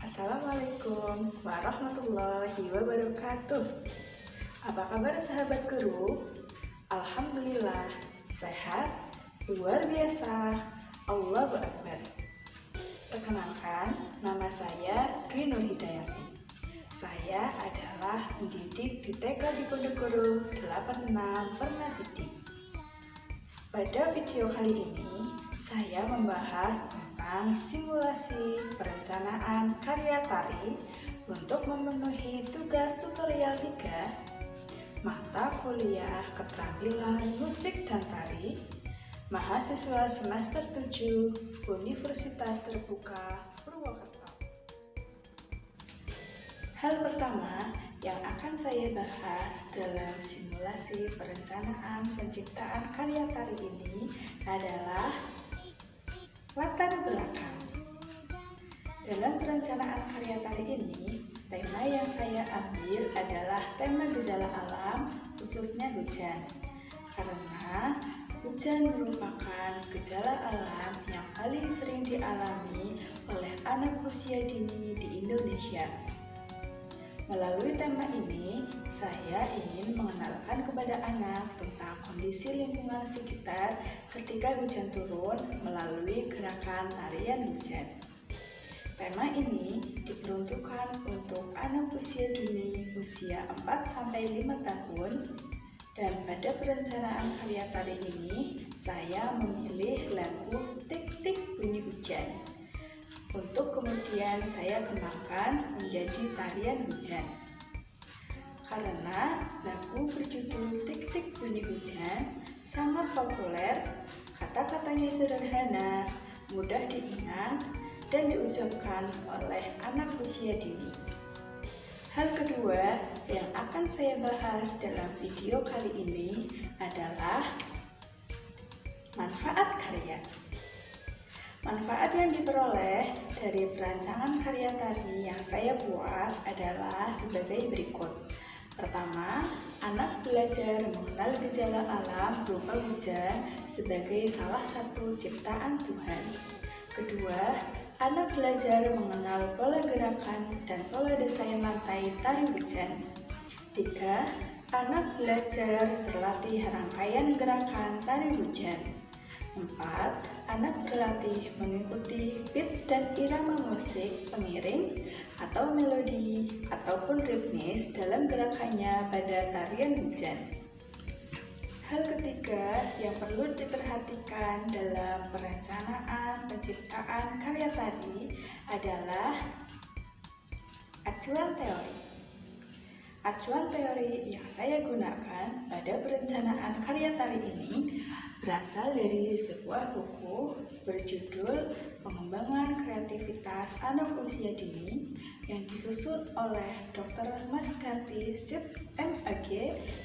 Assalamualaikum warahmatullahi wabarakatuh. Apa kabar sahabat guru? Alhamdulillah, sehat, luar biasa, Allahu Akbar. Perkenalkan, nama saya Dwi Nur Hidayati. Saya adalah pendidik di TK Diponegoro 86 Pernah-Sidik. Pada video kali ini, saya membahas tentang simulasi perencanaan karya tari untuk memenuhi tugas tutorial 3 mata kuliah keterampilan musik dan tari mahasiswa semester 7 Universitas Terbuka Purwokerto. Hal pertama yang akan saya bahas dalam simulasi perencanaan penciptaan karya tari ini adalah latar belakang. Dalam perencanaan karya tari ini, tema yang saya ambil adalah tema gejala alam, khususnya hujan. Karena hujan merupakan gejala alam yang paling sering dialami oleh anak usia dini di Indonesia. Melalui tema ini, saya ingin mengenalkan kepada anak tentang kondisi lingkungan sekitar ketika hujan turun melalui gerakan tarian hujan. Tema ini diperuntukkan untuk anak usia dini usia 4-5 tahun, dan pada perencanaan karya tari ini, saya memilih lagu Tik-Tik Bunyi Hujan untuk kemudian saya kembangkan menjadi tarian hujan. Karena lagu berjudul Tik-Tik Bunyi Hujan sangat populer, kata-katanya sederhana, mudah diingat, dan diucapkan oleh anak usia dini. Hal kedua yang akan saya bahas dalam video kali ini adalah manfaat karya. Manfaat yang diperoleh dari perancangan karya tari yang saya buat adalah sebagai berikut. Pertama, anak belajar mengenal gejala alam berupa hujan sebagai salah satu ciptaan Tuhan. Kedua, anak belajar mengenal pola gerakan dan pola desain lantai tari hujan. Tiga, anak belajar berlatih rangkaian gerakan tari hujan. 4. Anak berlatih mengikuti beat dan irama musik pengiring atau melodi ataupun ritmis dalam gerakannya pada tarian hujan. Hal ketiga yang perlu diperhatikan dalam perencanaan penciptaan karya tari adalah acuan teori. Acuan teori yang saya gunakan pada perencanaan karya tari ini berasal dari sebuah buku berjudul Pengembangan Kreativitas Anak Usia Dini yang disusun oleh Dr. Maskarti Sip MAG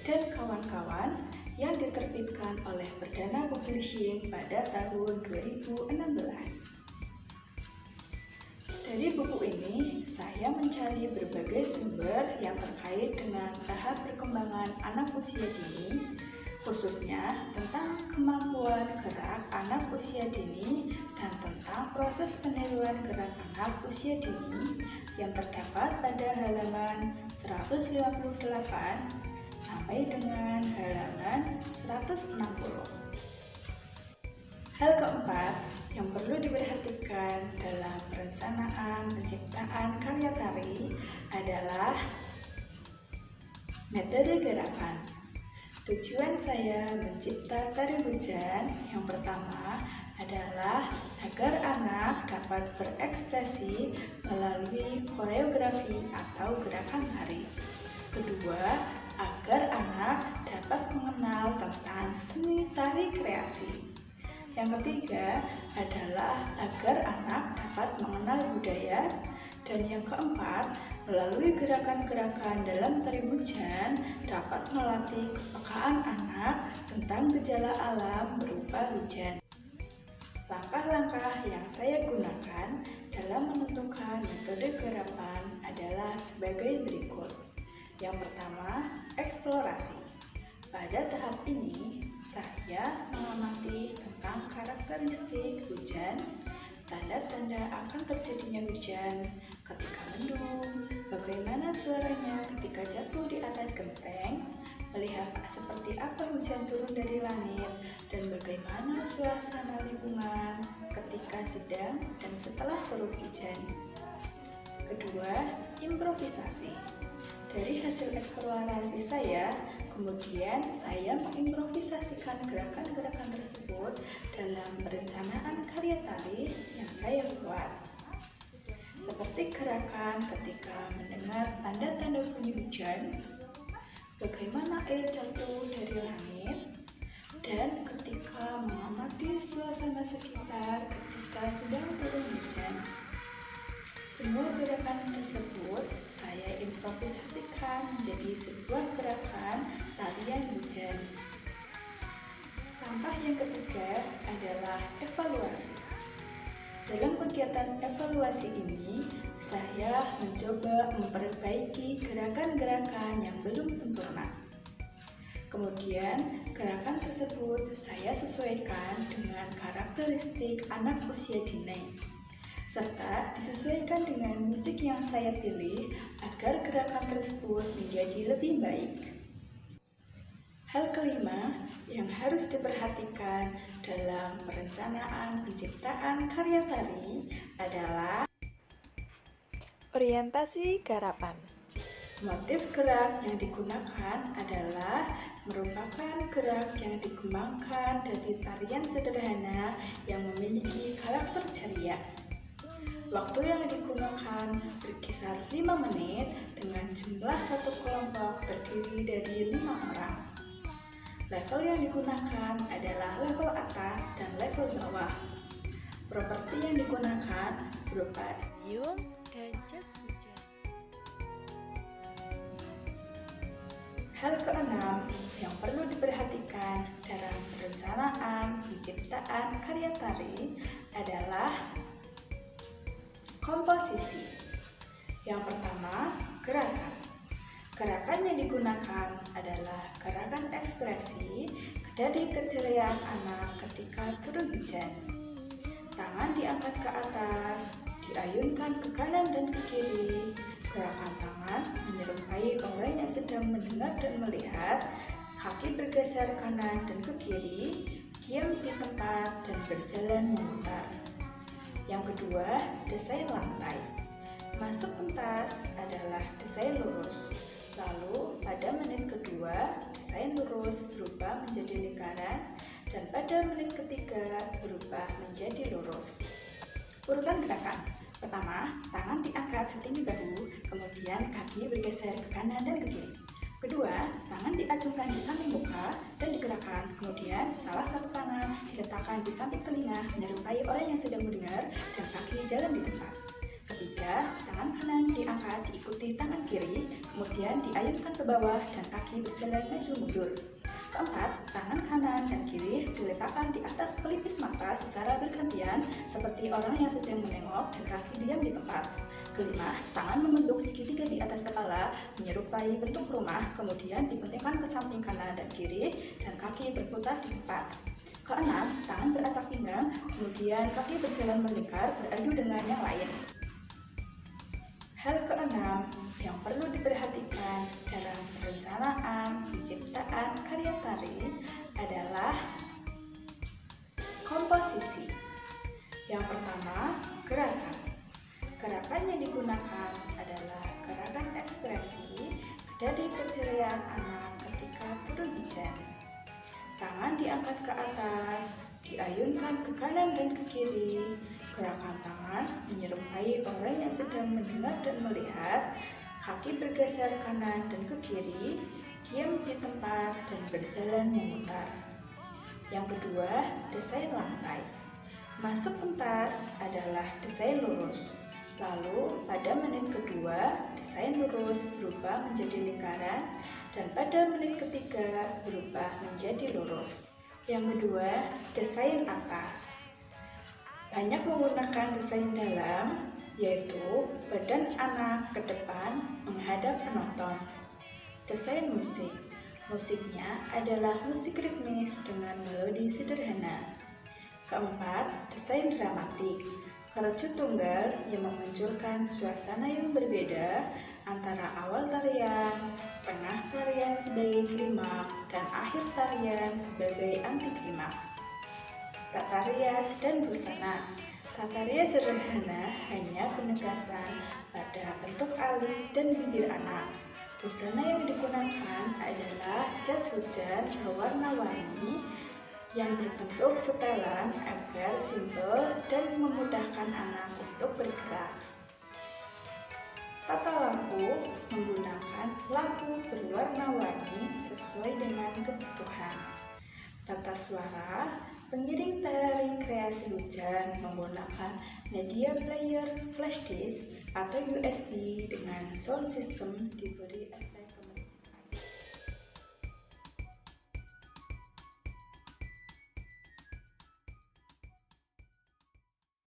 dan kawan-kawan yang diterbitkan oleh Perdana Publishing pada tahun 2016. Dari buku ini, saya mencari berbagai sumber yang terkait dengan tahap perkembangan anak usia dini, khususnya tentang kemampuan gerak anak usia dini dan tentang proses peniruan gerak anak usia dini yang terdapat pada halaman 158 sampai dengan halaman 160. Hal keempat yang perlu diperhatikan dalam perencanaan penciptaan karya tari adalah metode gerakan. Tujuan saya mencipta tari hujan yang pertama adalah agar anak dapat berekspresi melalui koreografi atau gerakan tari. Kedua, agar anak dapat mengenal tentang seni tari kreasi. Yang ketiga adalah agar anak dapat mengenal budaya. Dan yang keempat, melalui gerakan-gerakan dalam tari hujan dapat melatih kepekaan anak tentang gejala alam berupa hujan. Langkah-langkah yang saya gunakan dalam menentukan metode gerakan adalah sebagai berikut. Yang pertama, eksplorasi. Pada tahap ini, saya mengamati tentang karakteristik hujan, tanda-tanda akan terjadinya hujan, ketika mendung, bagaimana suaranya ketika jatuh di atas genteng, melihat seperti apa hujan turun dari langit, dan bagaimana suasana lingkungan ketika sedang dan setelah turun hujan. Kedua, improvisasi. Dari hasil eksplorasi saya, kemudian saya mengimprovisasikan gerakan-gerakan tersebut dalam perencanaan karya tari yang saya buat. Seperti gerakan ketika mendengar tanda-tanda bunyi hujan, bagaimana air jatuh dari langit, dan ketika mengamati suasana sekitar ketika sedang turun hujan. Semua gerakan tersebut saya improvisasikan menjadi sebuah gerakan tarian hujan. Langkah yang ketiga adalah evaluasi. Dalam kegiatan evaluasi ini, saya mencoba memperbaiki gerakan-gerakan yang belum sempurna. Kemudian, gerakan tersebut saya sesuaikan dengan karakteristik anak usia dini, serta disesuaikan dengan musik yang saya pilih agar gerakan tersebut menjadi lebih baik. Hal kelima yang harus diperhatikan dalam perencanaan penciptaan karya tari adalah orientasi garapan. Motif gerak yang digunakan adalah merupakan gerak yang dikembangkan dari tarian sederhana yang memiliki karakter ceria. Waktu yang digunakan berkisar 5 menit dengan jumlah satu kelompok terdiri dari 5 orang. Level yang digunakan adalah level atas dan level bawah. Properti yang digunakan berupa dayung dan jas hujan. Hal keenam yang perlu diperhatikan dalam perencanaan penciptaan karya tari adalah komposisi. Yang pertama, gerakan. Gerakan yang digunakan adalah gerakan ekspresi dari keceriaan anak ketika turun hujan. Tangan diangkat ke atas, diayunkan ke kanan dan ke kiri. Gerakan tangan menyerupai orang yang sedang mendengar dan melihat. Kaki bergeser kanan dan ke kiri, diam di tempat dan berjalan memutar. Yang kedua, desain lantai. Masuk pentas adalah desain lurus. Lalu pada menit kedua, desain lurus berubah menjadi lingkaran, dan pada menit ketiga berubah menjadi lurus. Urutan gerakan. Pertama, tangan diangkat setinggi bahu, kemudian kaki bergeser ke kanan dan ke kiri. Kedua, tangan diacungkan di samping muka dan digerakkan, kemudian salah satu tangan diletakkan di samping telinga menyerupai orang yang sedang mendengar, dan kaki jalan di tempat. Ketiga, tangan kanan diangkat diikuti tangan kiri, kemudian diayunkan ke bawah dan kaki berjalan maju mundur. Keempat, tangan kanan dan kiri diletakkan di atas pelipis mata secara bergantian seperti orang yang sedang menengok, dan kaki diam di tempat. Kelima, tangan membentuk segitiga di atas kepala menyerupai bentuk rumah, kemudian dibentangkan ke samping kanan dan kiri, dan kaki berputar di tempat. Keenam, tangan beratak pinggang, kemudian kaki berjalan melingkar beradu dengan yang lain. Hal keenam yang perlu diperhatikan dalam perencanaan penciptaan karya tari adalah komposisi. Yang pertama, gerakan. Gerakan yang digunakan adalah gerakan ekspresi dari keceriaan anak ketika turun hujan. Tangan diangkat ke atas, diayunkan ke kanan dan ke kiri. Gerakan tangan menyerupai orang yang sedang mendengar dan melihat. Kaki bergeser kanan dan ke kiri, diam di tempat dan berjalan memutar. Yang kedua, desain lantai. Masuk pentas adalah desain lurus. Lalu pada menit kedua, desain lurus berubah menjadi lingkaran, dan pada menit ketiga berubah menjadi lurus. Yang kedua, desain atas. Banyak menggunakan desain dalam, yaitu badan anak ke depan menghadap penonton. Desain musik. Musiknya adalah musik ritmis dengan melodi sederhana. Keempat, desain dramatik. Mercu tunggal yang memunculkan suasana yang berbeda antara awal tarian, tengah tarian sebagai klimaks, dan akhir tarian sebagai antiklimaks. Tata rias dan busana. Tata rias sederhana hanya penegasan pada bentuk alis dan bibir anak. Busana yang digunakan adalah jas hujan berwarna-warni yang berbentuk setelan agar simpel dan memudahkan anak untuk bergerak. Tata lampu menggunakan lampu berwarna-warni sesuai dengan kebutuhan. Tata suara, pengiring tari kreasi hujan menggunakan media player flash disk atau USB dengan sound system diberi efek